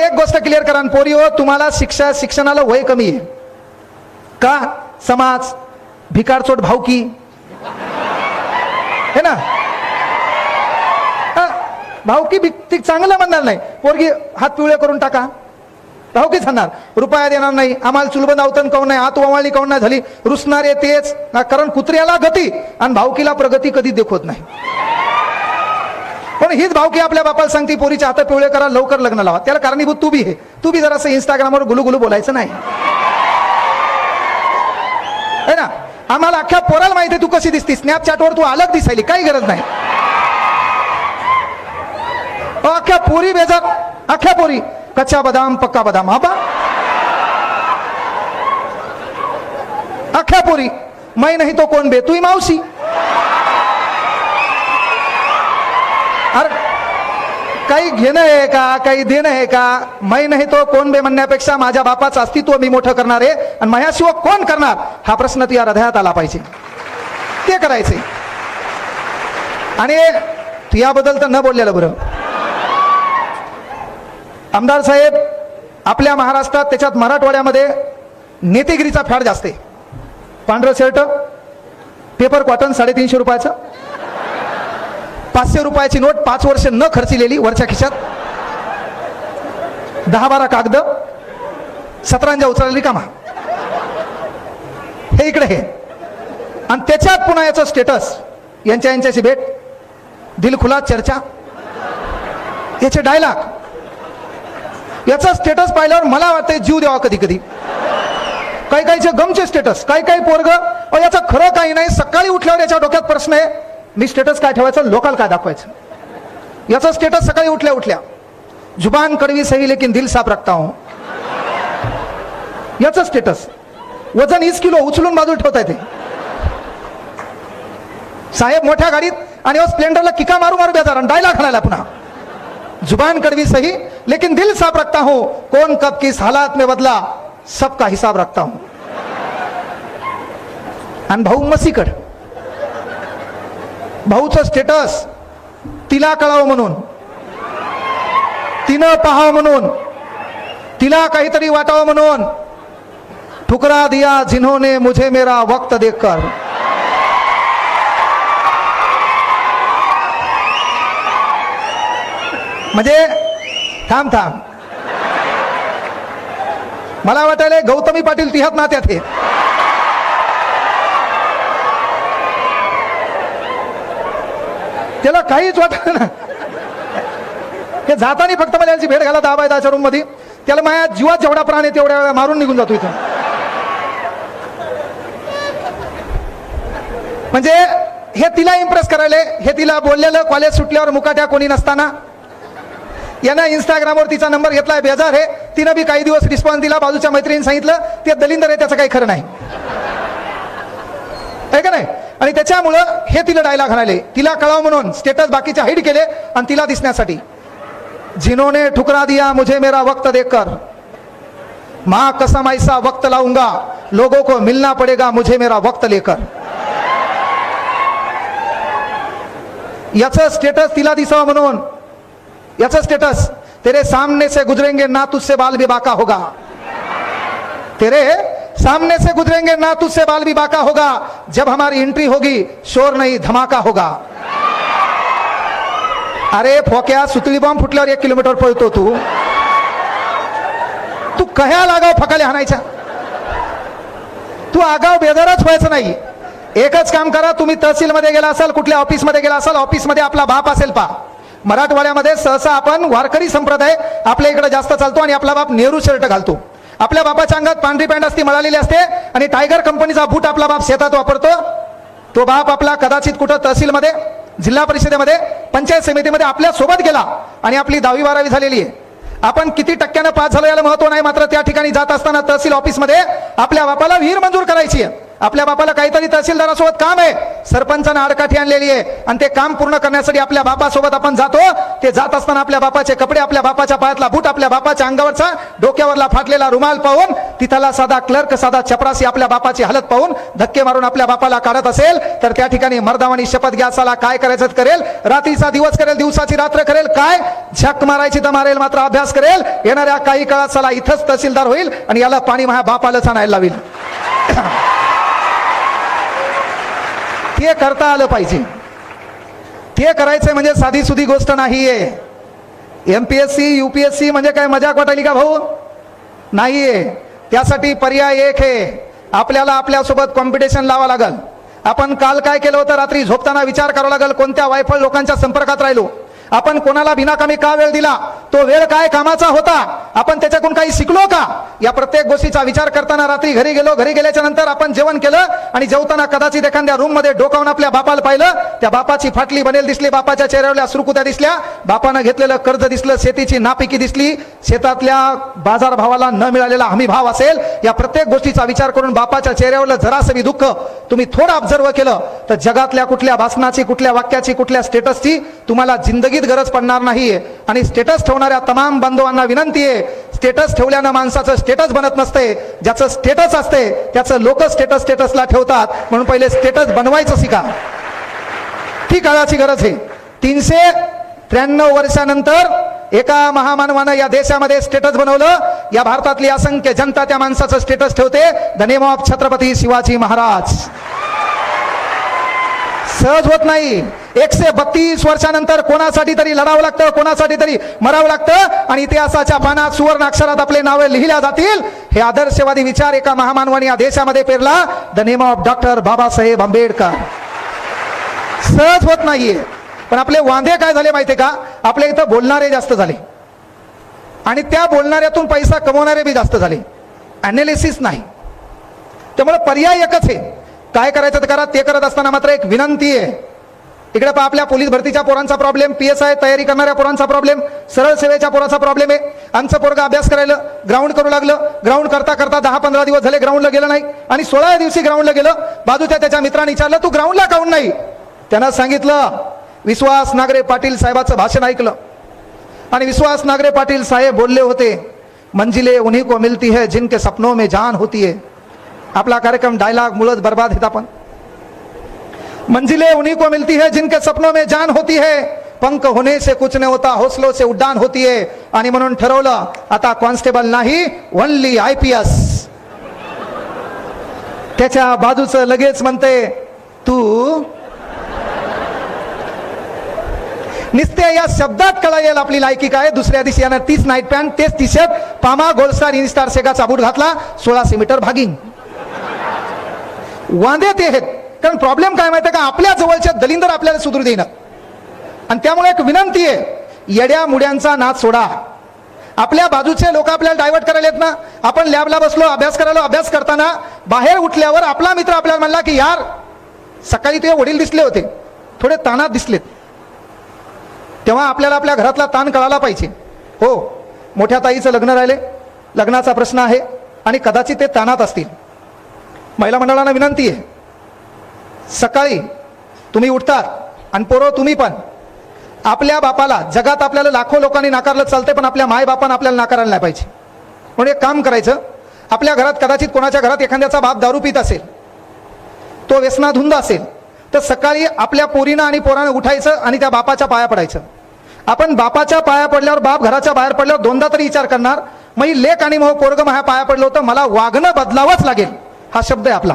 एक गोष्ट क्लिअर करा पोरी हो, तुम्हाला शिक्षणाला वय कमी आहे का? समाज, भिकारचोट भावकी है ना, भावकी चांगलं म्हणणार नाही. पोरगी हात पिवळे करून टाका, भावकीच म्हणणार, रुपया देणार नाही, आम्हाला चुलबंद अवतन काऊन नाही, हात ओवाळणी काऊन नाही झाली, रुसणारे तेच. कारण कुत्र्याला गती आणि भावकीला प्रगती कधी देखवत नाही. पण हीच भावकी आपल्या बापाला सांगते पोरीचे हात पिवळे करा, लवकर लग्न लावा. त्याला कारणीभूत तू बी आहे. तू बी जरासं इंस्टाग्रामवर गुलू बोलायचं नाही है ना. आम्हाला अख्ख्या पोराला माहिती आहे तू कशी दिसती. स्नॅपचॅटवर तू अलग दिसायली, काही गरज नाही. अख्ख्या पोरी बेजार, अख्ख्या पोरी कच्चा बदाम पक्का बदाम. हा बा, अख्ख्या पोरी मै नाही तो कोण बे, तू मावशी. अरे काही घेणं आहे का, काही देणं आहे का? मै नाही तो कोण बे म्हणण्यापेक्षा माझ्या बापाचं अस्तित्व मी मोठं करणार आहे आणि माझ्याशिवाय कोण करणार, हा प्रश्न तुझ्या हृदयात आला पाहिजे. ते करायचे. आणि तुझ्याबद्दल तर न बोललेलं बरं. आमदार साहेब, आपल्या महाराष्ट्रात त्याच्यात मराठवाड्यामध्ये नेतेगिरीचा फॅड जास्त आहे. पांढरं शर्ट, पेपर कॉटन 350 रुपयाचं, 500 रुपयाची नोट, 5 वर्ष न खर्चलेली वरच्या खिशात, 10-12 कागद, 17 उचललेली कामा, हे इकडे हे. आणि त्याच्यात पुन्हा याचं स्टेटस, यांच्याशी भेट, दिलखुलास चर्चा, याचे डायलॉग, याचा स्टेटस पाहिल्यावर मला वाटतं जीव द्यावा कधी कधी. काही काहीचे गमचे स्टेटस, काही पोरग याचं खरं काही नाही, सकाळी उठल्यावर याच्या डोक्यात प्रश्न आहे, मी स्टेटस काय ठेवायचं, लोकांना काय दाखवायचं. याचं स्टेटस सकाळी उठल्या जुबान कड़वी सही लेकिन दिल साफ रखता हूं, याचं स्टेटस. वजन 20 किलो उचलून बाजूला ठेवता येते साहेब मोठ्या गाडीत, आणि स्प्लेंडरला किका मारू बेजार, डायलॉग खायला पुन्हा, जुबान कड़वी सही लेकिन दिल साफ रखता हूं, कौन कब किस हालात में बदला सबका हिसाब रखता हूं. आणि भाऊ मसीकड, भाऊचं स्टेटस तिला कळावं म्हणून, तिनं पाहावं म्हणून, तिला काहीतरी वाटावं म्हणून, ठुकरा दिया जिन्होंने मुझे मेरा वक्त देखकर. म्हणजे थांब मला वाटायला गौतमी पाटील तिहात नात्यात हे. त्याला काहीच वाटत ना, हे जातानी फक्त मला याची भेट घाला 10 रूम मध्ये, त्याला माझ्या जीवात जेवढा प्राण आहे तेवढ्या वेळा मारून निघून जातो इथं. म्हणजे हे तिला इम्प्रेस करायला, हे तिला बोललेलं कॉलेज सुटल्यावर मुकाट्या कोणी नसताना, यानं इंस्टाग्रामवर तिचा नंबर घेतलाय, बेजार आहे. तिनं बी काही दिवस रिस्पॉन्स दिला, बाजूच्या मैत्रिणीने सांगितलं ते दलिंदर आहे, त्याचं काही खरं नाही आहे का नाही. आणि त्याच्यामुळं हे तिला डायलॉग घालायले, तिला कळावं म्हणून स्टेटस बाकीचे हाईड केले आणि तिला दिसण्यासाठी. जिन्होंने ठुकरा दिया मुझे मेरा वक्त देखकर, मां कसम ऐसा वक्त लाऊंगा लोगों को मिलना पड़ेगा मुझे मेरा वक्त लेकर. याचं स्टेटस तिला दिसावं म्हणून, याचा स्टेटस, तेरे सामने से गुजरेंगे ना तुझसे बाल भी बाका होगा, तेरे सामने से गुजरेंगे ना तुझसे बाल भी बाका होगा, जब हमारी एंट्री होगी शोर नहीं धमाका होगा. अरे फोक्या, सुतळी बॉम्ब फुटल्यावर 1 किलोमीटर पळतो तू कह्या लागाव फकाले हाणायच्या. तू आगाव बेजारच व्हायचं नाही. एकच काम करा, तुम्ही तहसील मध्ये गेला असाल, कुठल्या ऑफिस मध्ये गेला असाल, ऑफिस मध्ये आपला बाप असेल पा. मराठवाड्यामध्ये सहसा आपण वारकरी संप्रदाय आपल्या इकडे जास्त चालतो आणि आपला बाप नेहरू शर्ट घालतो. आपल्या बापाच्या अंगात पांढरी पॅन्ट असते, मळालेली असते, आणि टायगर कंपनीचा बूट आपला बाप शेतात वापरतो. तो बाप आपला कदाचित कुठं तहसीलमध्ये, जिल्हा परिषदेमध्ये, पंचायत समितीमध्ये आपल्या सोबत गेला आणि आपली 10वी-12वी झालेली आहे. आपण किती टक्क्यानं पास झालो याला महत्व नाही, मात्र त्या ठिकाणी जात असताना तहसील ऑफिस मध्ये आपल्या बापाला विहीर मंजूर करायची आहे. आपल्या बापाला काहीतरी तहसीलदारासोबत काम आहे, सरपंचानं आडकाठी आणलेली आहे आणि ते काम पूर्ण करण्यासाठी आपल्या बापासोबत आपण जातो. ते जात असताना आपल्या बापाचे कपडे, आपल्या बापाच्या पायातला बूट, आपल्या बापाच्या अंगावरचा डोक्यावरला फाटलेला रुमाल पाहून, तिथला साधा क्लर्क, साधा चपरासी आपल्या बापाची हालत पाहून धक्के मारून आपल्या बापाला काढत असेल तर त्या ठिकाणी मर्दावानी शपथ घ्या, साला काय करायचं करेल, रात्रीचा दिवस करेल, दिवसाची रात्र करेल, काय झक मारायची तर मारेल, मात्र अभ्यास करेल. येणाऱ्या काही काळात साला इथंच तहसीलदार होईल आणि याला पाणी माझ्या बापालाच आणायला लावेल. ते करता आलं पाहिजे. ते करायचंय म्हणजे साधी सुधी गोष्ट नाहीये. MPSC UPSC म्हणजे काय मजाक वाटायली का भाऊ? नाहीये. त्यासाठी पर्याय एक आहे, आपल्याला आपल्यासोबत कॉम्पिटिशन लावा लागल. आपण काल काय केलं होतं, रात्री झोपताना विचार करावा लागेल कोणत्या वायफळ लोकांच्या संपर्कात राहिलो, आपण कोणाला बिनाकामी का वेळ दिला, तो वेळ काय कामाचा होता, आपण त्याच्याकडून काही शिकलो का, या प्रत्येक गोष्टीचा विचार करताना रात्री घरी गेलो. घरी गेल्याच्या नंतर आपण जेवण केलं आणि जेवताना कदाचित एखाद्या रूम मध्ये डोकावून आपल्या बापाला पाहिलं, त्या बापाची फाटली बनेल दिसली, बापाच्या चेहऱ्यावरल्या सुरकुत्या दिसल्या, बापानं घेतलेलं कर्ज दिसलं, शेतीची नापिकी दिसली, शेतातल्या बाजार भावाला न मिळालेला हमी भाव असेल, या प्रत्येक गोष्टीचा विचार करून बापाच्या चेहऱ्यावरलं जरासं दुःख तुम्ही थोडं ऑब्झर्व केलं तर जगातल्या कुठल्या भाषणाची, कुठल्या वाक्याची, कुठल्या स्टेटसची तुम्हाला जिंदगी गरज पडणार नाहीये. आणि स्टेटस ठेवणाऱ्या तमाम बांधवांना विनंती आहे, स्टेटस ठेवल्यानं माणसाचं स्टेटस बनत नसते. ज्याचं स्टेटस असते त्याचं लोक स्टेटसला ठेवतात, म्हणून पहिले स्टेटस बनवायचं शिका. ती काळाची गरज आहे. 393 वर्षानंतर एका महामानवानं या देशामध्ये स्टेटस बनवलं. या भारतातली असंख्य जनता त्या माणसाचं स्टेटस ठेवते, the name of Chhatrapati Shivaji Maharaj. सहज होत नाही. 132 वर्षानंतर कोणासाठी तरी लढावं लागतं, कोणासाठी तरी मरावं लागतं आणि इतिहासाच्या पानात सुवर्ण अक्षरात आपले नावे लिहिल्या जातील. हे आदर्शवादी विचार एका महामानवाने या देशामध्ये पेरला, the name of doctor Babasaheb Ambedkar. सहज होत नाहीये. पण आपले वांदे काय झाले माहितीये का, आपल्या इथं बोलणारे जास्त झाले आणि त्या बोलणाऱ्यातून पैसा कमवणारे बी जास्त झाले, अनालिसिस नाही. त्यामुळे पर्याय एकच आहे, काय करायचं तर करा. ते करत असताना मात्र एक विनंती आहे, इकडे पहा आपल्या पोलीस भरतीच्या पोरांचा प्रॉब्लेम, PSI तयारी करणाऱ्या पोरांचा प्रॉब्लेम, सरळ सेवेच्या पोरांचा प्रॉब्लेम आहे. आमचं पोरगा अभ्यास करायला ग्राउंड करू लागलं, ग्राउंड करता करता 10-15 दिवस झाले ग्राउंडला गेलं नाही आणि 16व्या दिवशी ग्राउंडला गेलं. बाजूच्या त्याच्या मित्राने विचारलं तू ग्राउंडला काऊन नाही, त्यानं सांगितलं विश्वास नागरे पाटील साहेबाचं भाषण ऐकलं आणि विश्वास नागरे पाटील साहेब बोलले होते, मंजिले उन्हीं को मिलती है जिनके सपनों में जान होती है. आपला कार्यक्रम डायलॉग मुळच बर्बाद है. आपण मंजिले उन्हीं को मिलती है जिनके सपनों में जान होती है, पंख होने से कुछ नहीं होता, हौसलों से उड्डाण होती है. आणि म्हणून ठरवलं आता कॉन्स्टेबल नाही, ओनली IPS. त्याच्या बाजूचं लगेच म्हणते तू निस्ते या शब्दात कळेल आपली लायकी काय. दुसऱ्या दिवशी यानं 30 नाईट पॅन्ट, तेच टी शर्ट, पामा गोल्डस्टार इनस्टार सेगाचा बूट घातला, 1600 मीटर भागिंग. वांदे ते आहेत. कारण प्रॉब्लेम काय माहिती का, आपल्या जवळच्या दलिंदर आपल्याला सुधरू देणार. आणि त्यामुळे एक विनंती आहे, येड्या मुड्यांचा नाद सोडा. आपल्या बाजूचे लोक आपल्याला डायव्हर्ट करायला येत ना. आपण लॅबला बसलो, अभ्यास करायला, अभ्यास करताना बाहेर उठल्यावर आपला मित्र आपल्याला म्हणला की यार सकाळी तुझे वडील दिसले होते, थोडे ताणात दिसलेत. तेव्हा आपल्याला आपल्या घरातला ताण कळाला पाहिजे. हो, मोठ्या ताईचं लग्न राहिले, लग्नाचा प्रश्न आहे आणि कदाचित ते ताणात असतील. महिला मंडळांना विनंती आहे, सकाळी तुम्ही उठतात आणि पोरं तुम्ही पण आपल्या बापाला, जगात आपल्याला लाखो लोकांनी नाकारलं चालते पण आपल्या माय बापानं आपल्याला नाकारायला नाही पाहिजे. म्हणून एक काम करायचं, आपल्या घरात कदाचित कोणाच्या घरात एखाद्याचा बाप दारू पित असेल, तो व्यसनाधुंद असेल, तर सकाळी आपल्या पोरीनं आणि पोरानं उठायचं आणि त्या बापाच्या पाया पडायचं. आपण बापाच्या पाया पडल्यावर, बाप घराच्या बाहेर पडल्यावर दोनदा तरी विचार करणार, मग लेक आणि मग पोरग माझ्या पाया पडलं होतं, मला वागणं बदलावंच लागेल. हा शब्द आहे आपला.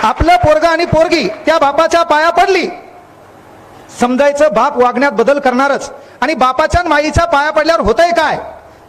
आपलं पोरग आणि पोरगी त्या बापाच्या पाया पडली, समजायचं बाप वागण्यात बदल करणारच. आणि बापाच्या माईच्या पाया पडल्यावर होतंय काय,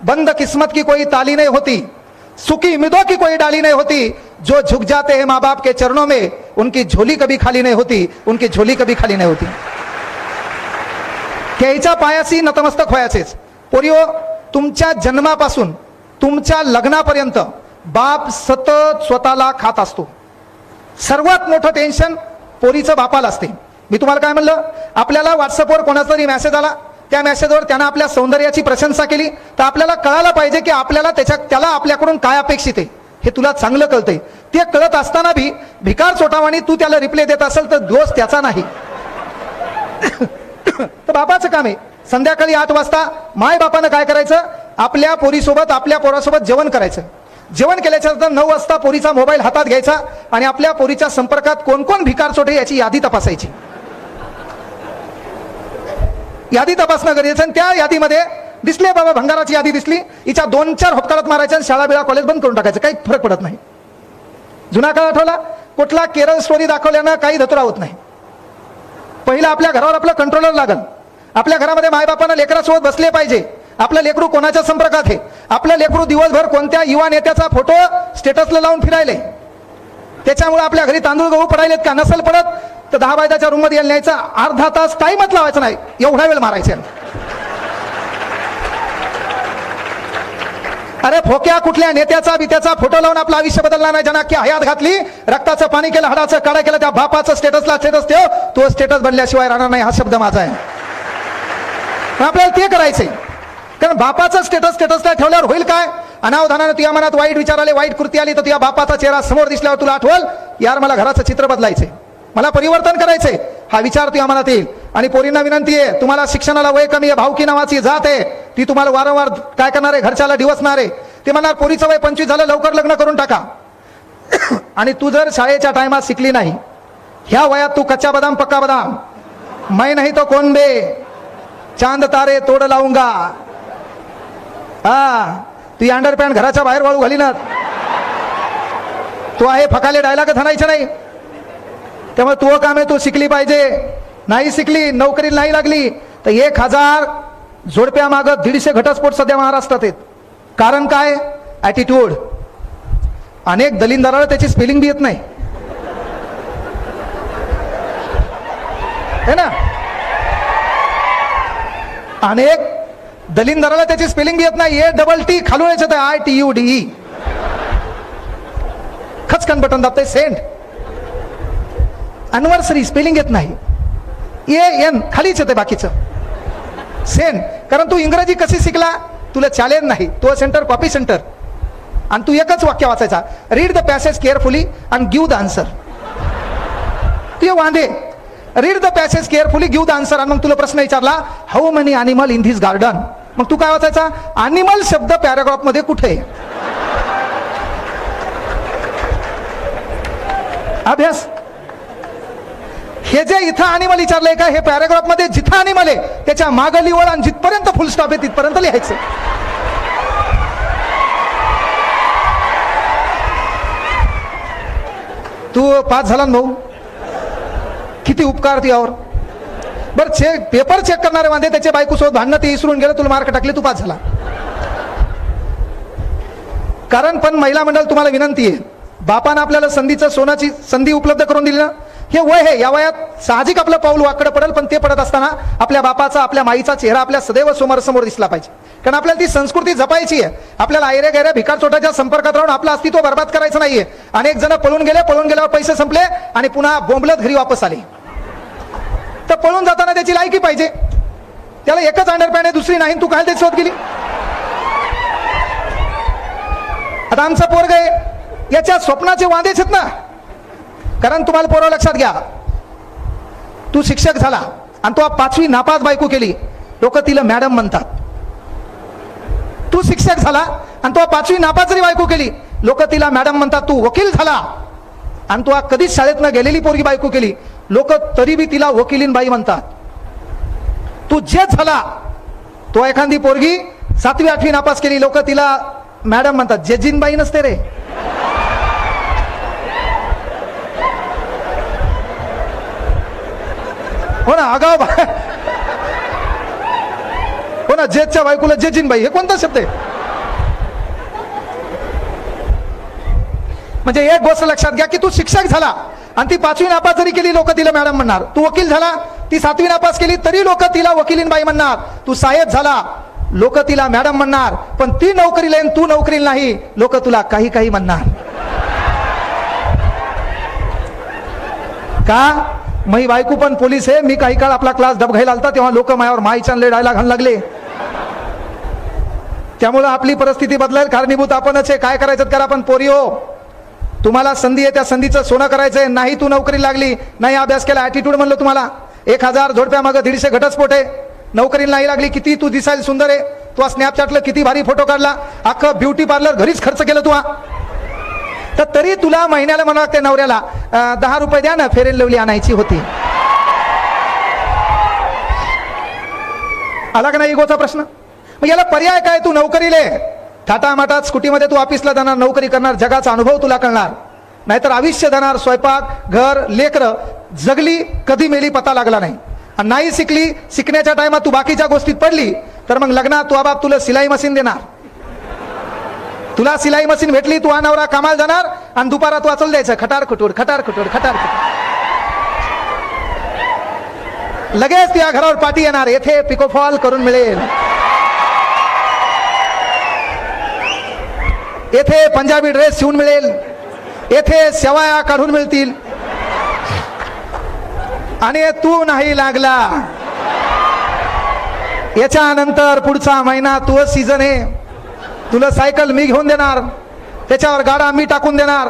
बंद किस्मत की कोई ताली नहीं होती, सुखी उम्मीदों की कोई डाली नहीं होती, जो झुक जाते हैं माँ बाप के चरणों में उनकी झोली कभी खाली नहीं होती, उनकी झोली कभी खाली नहीं होती. त्याच्या पायाशी नतमस्तक व्हायचेच. पोरियो, तुमच्या जन्मापासून तुमच्या लग्नापर्यंत बाप सतत स्वतःला खात असतो. सर्वात मोठं टेन्शन पोरीचं बापाला असते. मी तुम्हाला काय म्हणलं, आपल्याला व्हॉट्सअपवर कोणाचा तरी मेसेज आला, त्या मेसेजवर त्यानं आपल्या सौंदर्याची प्रशंसा केली, तर आपल्याला कळायला पाहिजे की आपल्याला त्याला आपल्याकडून काय अपेक्षित आहे हे तुला चांगलं कळतंय. ते कळत असताना भी भिकार चोटावानी तू त्याला रिप्लाय देत असेल तर दोष त्याचा नाही. तर बापाचं काम आहे संध्याकाळी 8 वाजता माय बापानं काय करायचं, आपल्या पोरीसोबत आपल्या पोरासोबत जेवण करायचं. जेवण केल्याच्या नंतर 9 वाजता पोरीचा मोबाईल हातात घ्यायचा आणि आपल्या पोरीच्या संपर्कात कोण कोण भिकार चोटे याची यादी तपासायची. यादी तपासणं गरजेचं आणि त्या यादीमध्ये दिसले बाबा भंगाराची यादी दिसली, हिच्या 2-4 होपकाळात मारायच्या आणि शाळा बिळा कॉलेज बंद करून टाकायचं, काही फरक पडत नाही. जुना काळ आठवला, कुठला केरळ स्टोरी दाखवल्यानं काही धतुरा होत नाही. पहिलं आपल्या घरावर आपलं कंट्रोलर लागल. आपल्या घरामध्ये मायबापानं लेकरासोबत बसले पाहिजे. आपलं लेकरू कोणाच्या संपर्कात आहे, आपलं लेकरू दिवसभर कोणत्या युवा नेत्याचा फोटो स्टेटसला लावून फिरायले, त्याच्यामुळे आपल्या घरी तांदूळ गहू पडायलेत का, नसल पडत तर 10 बाय 10च्या रूम मध्ये यायला न्यायचा, अर्धा तास टाइमच लावायचा नाही, एवढा वेळ मारायचे. अरे फोक्या कुठल्या नेत्याचा बित्याचा फोटो लावून आपलं आयुष्य बदलला नाही. ज्यांना की हयात घातली, रक्ताचं पाणी केलं, हाडाचं काढा केलं, त्या बापाचं स्टेटसला स्टेटस ठेव, तो स्टेटस बनल्याशिवाय राहणार नाही, हा शब्द माझा आहे. आपल्याला ते करायचंय, कारण बापाचं स्टेटसला ठेवल्यावर होईल काय, अनावधानानं तुझ्या मनात वाईट विचार आले, वाईट कृती आली, तर तुझ्या बापाचा चेहरा समोर दिसल्यावर तुला आठवल, यार मला घराचं चित्र बदलायचंय, मला परिवर्तन करायचंय, हा विचार तुझ्या मनात येईल. आणि पोरींना विनंती आहे, तुम्हाला शिक्षणाला वय कमी आहे, भावकी नावाची जात आहे, ती तुम्हाला वारंवार काय करणार आहे, घरच्याला डिवसणार आहे. ते म्हणणार पोरीचं वय 25 झालं, लवकर लग्न करून टाका. आणि तू जर शाळेच्या टायमात शिकली नाही, ह्या वयात तू कच्चा बदाम पक्का बदाम, मैं नाही तो कोण बे, चांद तारे तोड लावूंगा, हा तू अंडरपॅन्ट घराच्या बाहेर वाळू घाली ना, तू आहे फकाले डायलॉग धनायचं नाही. त्यामुळे तू काम आहे, तू शिकली पाहिजे. नाही शिकली, नोकरी नाही लागली तर 1000 जोडप्या मागं 150 घटस्फोट सध्या महाराष्ट्रात आहेत. कारण काय, ॲटिट्यूड. अनेक दलिंदराला त्याची स्पेलिंग बी येत नाही है ना, अनेक दलिंदराला त्याची स्पेलिंग बी येत नाही. ATT खालून यायचं ITUDE, खचकन बटन दाबते, सेंड. अनवर्सरी स्पेलिंग येत नाही, AN खालीच येते बाकीचं, सेंड. कारण तू इंग्रजी कशी शिकला, तुला चॅलेंज नाही, तो सेंटर कॉपी सेंटर, आणि तू एकच वाक्य वाचायचा, read the passage carefully and give the answer. ते वांदे, read the passage carefully give the answer. आणि मग तुला प्रश्न विचारला, how many animal in this garden, मग तू काय वाचायचा, अॅनिमल शब्द पॅराग्राफ मध्ये कुठे. अभ्यास. हे जे इथं अॅनिमल विचारलंय का, हे पॅराग्राफ मध्ये जिथं अॅनिमल आहे त्याच्या मागं लिवळ आणि जिथपर्यंत फुल स्टॉप आहे तिथपर्यंत लिहायचं. तू पास झाला ना भाऊ, किती उपकार तुझ्यावर. बरं पेपर चेक करणारे वांदे, त्याच्या बायकोसोबत भांडणं, ते इसरून गेलं, तुला मार्क टाकले, तू पास झाला. कारण पण महिला मंडळ तुम्हाला विनंती आहे, बापानं आपल्याला सोनाची संधी उपलब्ध करून दिली ना, हे वय आहे, या वयात साहजिक आपलं पाऊल वाकडं पडेल, पण ते पडत असताना आपल्या बापाचा आपल्या माईचा चेहरा आपल्या सदैव समोर दिसला पाहिजे. कारण आपल्याला ती संस्कृती जपायची आहे. आपल्याला आयऱ्या गैऱ्या भिकार चोटाच्या संपर्कात राहून आपलं अस्तित्व बर्बाद करायचं नाहीये. अनेक जण पळून गेल्यावर पैसे संपले आणि पुन्हा बोंबलत घरी वापस आले. तर पळून जाताना त्याची लायकी पाहिजे. त्याला एकच अंडरपॅन्ट आहे, दुसरी नाही, तू काय त्याची शोध गेली. आता आमचं पोरग आहे, याच्या स्वप्नाचे वांदेच आहेत ना. कारण तुम्हाला पोरं लक्षात घ्या, तू शिक्षक झाला आणि तू 5वी नापास बायको केली, लोक तिला मॅडम म्हणतात. तू शिक्षक झाला आणि तू 5वी नापास जरी बायको केली, लोक तिला मॅडम म्हणतात. तू वकील झाला आणि तू कधीच शाळेत न गेलेली पोरगी बायको केली, लोक तरी बी तिला वकिलीन बाई म्हणतात. तू जज झाला, तो एखादी पोरगी 7वी 8वी नापास केली, लोक तिला मॅडम म्हणतात. जजीन बाई नसते रे. हो ना, आगाव. हो ना, जेजच्या बायकोला जेजीन बाई, हे कोणता शब्द आहे. म्हणजे एक गोष्ट लक्षात घ्या की तू शिक्षक झाला आणि ती 5वी नापास जरी केली, लोक तिला मॅडम म्हणणार. तू वकील झाला, ती 7वी नापास केली तरी लोक तिला वकिलीन बाई म्हणणार. तू साहेब झाला, लोक तिला मॅडम म्हणणार. पण ती नोकरीला येईन, तू नोकरीला नाही, लोक तुला काही काही म्हणणार. का? मही बायको पण पोलीस आहे. मी काही काळ आपला क्लास डबघायला आलता तेव्हा लोक माझ्यावर माईच्या लढायला घालू लागले. त्यामुळे आपली परिस्थिती बदलायला कारणीभूत आपणच आहे. काय करायचं करा. पण पोरी हो, तुम्हाला संधी आहे, त्या संधीचं सोनं करायचंय. नाही तू नोकरी लागली, नाही अभ्यास केला, ॲटिट्यूड म्हणलं तुम्हाला. 1000 जोडप्या मागं 150 घटस्फोट आहे. नोकरीला नाही लागली, किती तू दिसायला सुंदर आहे. तू स्नॅपचॅटला किती भारी फोटो काढला, अख्खं ब्युटी पार्लर घरीच खर्च केलं तू. तर तरी तुला महिन्याला म्हणा लागते नवऱ्याला 10 रुपये द्या ना, फेअर अँड लवली आणायची होती. आला का नाही इगोचा प्रश्न? मग याला पर्याय काय? तू नोकरीले टाटा माटात स्कूटीमध्ये तू ऑफिसला जाणार, नोकरी करणार, जगाचा अनुभव तुला कळणार. नाहीतर आयुष्य जाणार स्वयंपाक, घर, लेकरं. जगली कधी मेली पता लागला नाही. आणि नाही शिकली, शिकण्याच्या टायमात तू बाकीच्या गोष्टीत पडली तर मग लग्नात तू बाप तुला सिलाई मशीन देणार. तुला सिलाई मशीन भेटली, तू नवरा कामाला जाणार आणि दुपारा तू अचल द्यायचं खटार खटूर खटार खटूर खटार खटूर. लगेच त्या घरावर पाठी येणार, येथे पिकोफॉल करून मिळेल, येथे पंजाबी ड्रेस शिवून मिळेल, येथे शेवाया काढून मिळतील. आणि तू नाही लागला. याच्यानंतर पुढचा महिना तू सीझन आहे. तुला सायकल मी घेऊन देणार, त्याच्यावर गाडा मी टाकून देणार,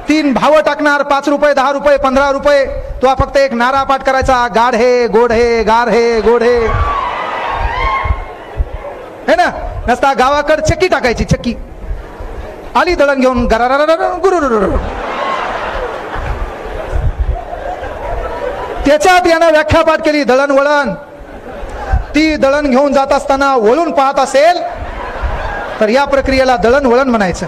3 भावं टाकणार, 5 रुपये 10 रुपये 15 रुपये. तू फक्त एक नारा पाठ करायचा, गाढ हे गोड हे गार हे गोड हे ना. नसता गावाकड चक्की टाकायची, चक्की आली दळण घेऊन गुरु. त्याच्यात यानं व्याख्या पाठ केली दळणवळण. ती दळण घेऊन जात असताना वळून पाहत असेल तर या प्रक्रियेला दळणवळण म्हणायचं.